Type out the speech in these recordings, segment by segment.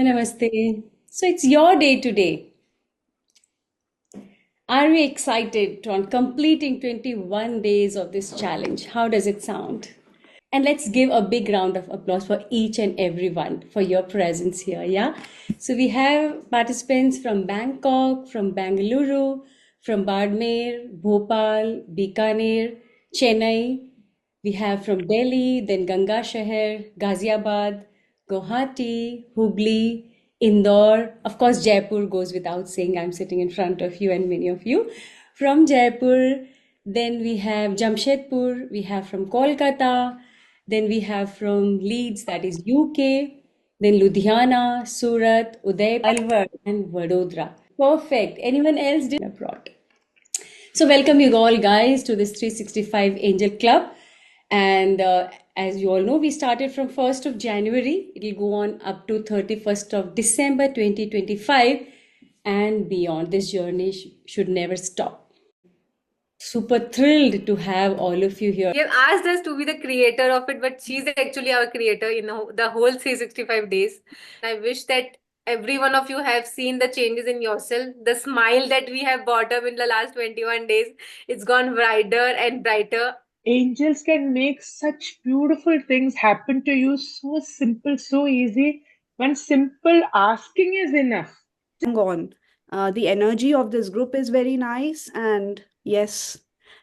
Namaste. So it's your day today. Are we excited on completing 21 days of this challenge? How does it sound? And let's give a big round of applause for each and everyone for your presence here. Yeah. So we have participants from Bangkok, from Bangalore, from Badmer, Bhopal, Bikaner, Chennai. We have from Delhi, then Ganga Shahar, Ghaziabad, Guwahati, Hubli, Indore. Of course, Jaipur goes without saying. I'm sitting in front of you and many of you. From Jaipur, then we have Jamshedpur, we have from Kolkata, then we have from Leeds, that is UK, then Ludhiana, Surat, Udaipur, Alwar, and Vadodara. Perfect. Anyone else did abroad? So, welcome you all, guys, to this 365 Angel Club. And as you all know, we started from 1st of January. It will go on up to 31st of December 2025 and beyond. This journey should never stop. Super thrilled to have all of you here. You have asked us to be the creator of it, but she's actually our creator in the whole 365 days. I wish that every one of you have seen the changes in yourself. The smile that we have brought up in the last 21 days, it's gone brighter and brighter. Angels can make such beautiful things happen to you, so simple, so easy, when simple asking is enough. On. The energy of this group is very nice, and yes,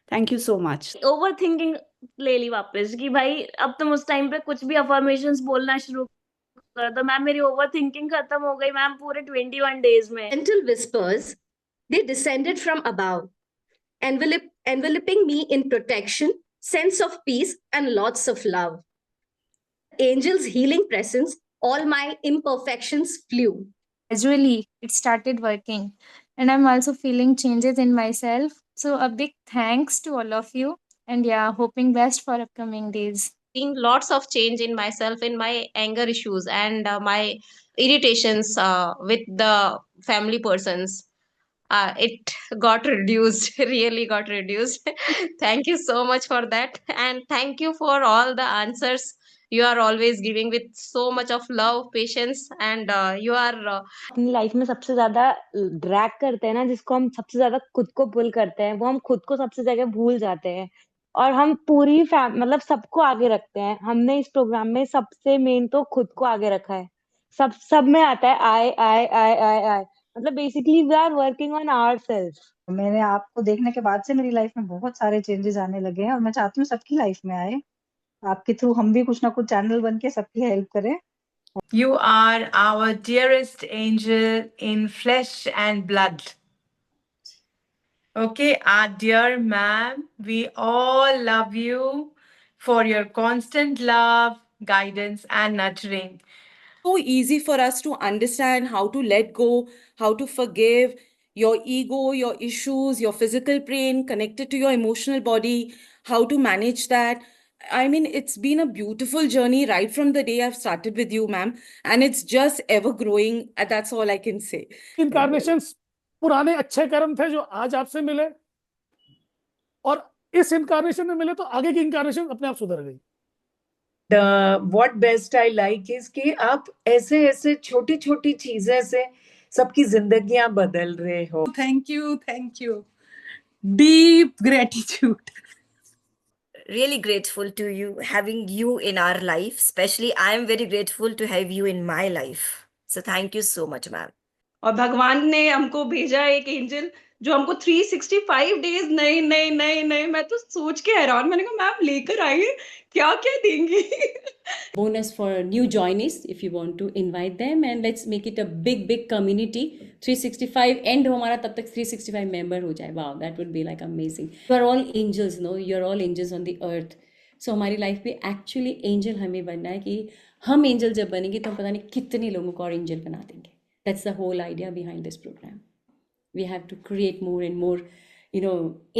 thank you so much. Over thinking ले ली वापस कि भाई अब तुम उस time पे कुछ भी अफर्मेशंस बोलना शुरू कर दो मैम मेरी ओवर थिंकिंग खत्म हो गई मैम पूरे 21 डेज में Gentle whispers, they descended from above, enveloping me in protection, sense of peace, and lots of love. Angel's healing presence, all my imperfections flew. Gradually, it started working, and I'm also feeling changes in myself. So, a big thanks to all of you, and yeah, hoping best for upcoming days. Seeing lots of change in myself, in my anger issues and my irritations with the family persons. It got reduced, really got reduced. Thank you so much for that. And thank you for all the answers you are always giving with so much of love, patience, and you are अपनी life में सबसे ज्यादा drag करते हैं ना, जिसको हम सबसे ज्यादा खुद को पुल करते हैं, वो हम खुद को सबसे जगह भूल जाते हैं और हम पूरी मतलब सबको आगे रखते हैं। हमने इस प्रोग्राम में सबसे मेन तो खुद को आगे रखा है। सब में आता है आई मतलब basically we are working on ourself. मैंने आपको देखने के बाद से मेरी लाइफ में बहुत सारे चेंजेस आने लगे हैं और मैं चाहती हूँ सबकी लाइफ में आए। आपके थ्रू हम भी कुछ ना कुछ चैनल बन के सबकी हेल्प करें। You are our dearest angel in flesh and blood. Okay, our dear ma'am, we all love you for your constant love, guidance, and nurturing. So easy for us to understand how to let go, how to forgive your ego, your issues, your physical pain connected to your emotional body, how to manage that. I mean, it's been a beautiful journey right from the day I've started with you, ma'am, and it's just ever growing. That's all I can say. Incarnations पुराने अच्छे कर्म थे जो आज आपसे मिले और इस इनकारनेशन में मिले तो आगे की इनकारनेशन अपने आप सुधर गई। what best I like is कि आप ऐसे ऐसे छोटी छोटी चीजें से सबकी जिंदगियां बदल रहे हो। Thank you. Deep gratitude. Really grateful to you, having you in our life. Especially, I am very grateful to have you in my life. So thank you so much, ma'am. और भगवान ने हमको भेजा एक एंजल जो हमको 365 days नए मैं तो सोच के हैरान, मैंने कहा मैम लेकर आइए क्या क्या देंगी। Bonus for new joinees if you want to invite them, and let's make it a big community. 365 end हो हमारा, तब तक 365 member हो जाए। Wow, that would be like amazing. You are all angels, no? You are all angels on the earth. So हमारी life में actually angel हमें बनना है कि हम एंजल जब बनेंगे तो हम पता नहीं कितने लोगों को और एंजल बना देंगे। That's the whole idea behind this program. We have to create more and more,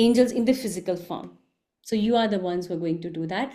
angels in the physical form. So you are the ones who are going to do that.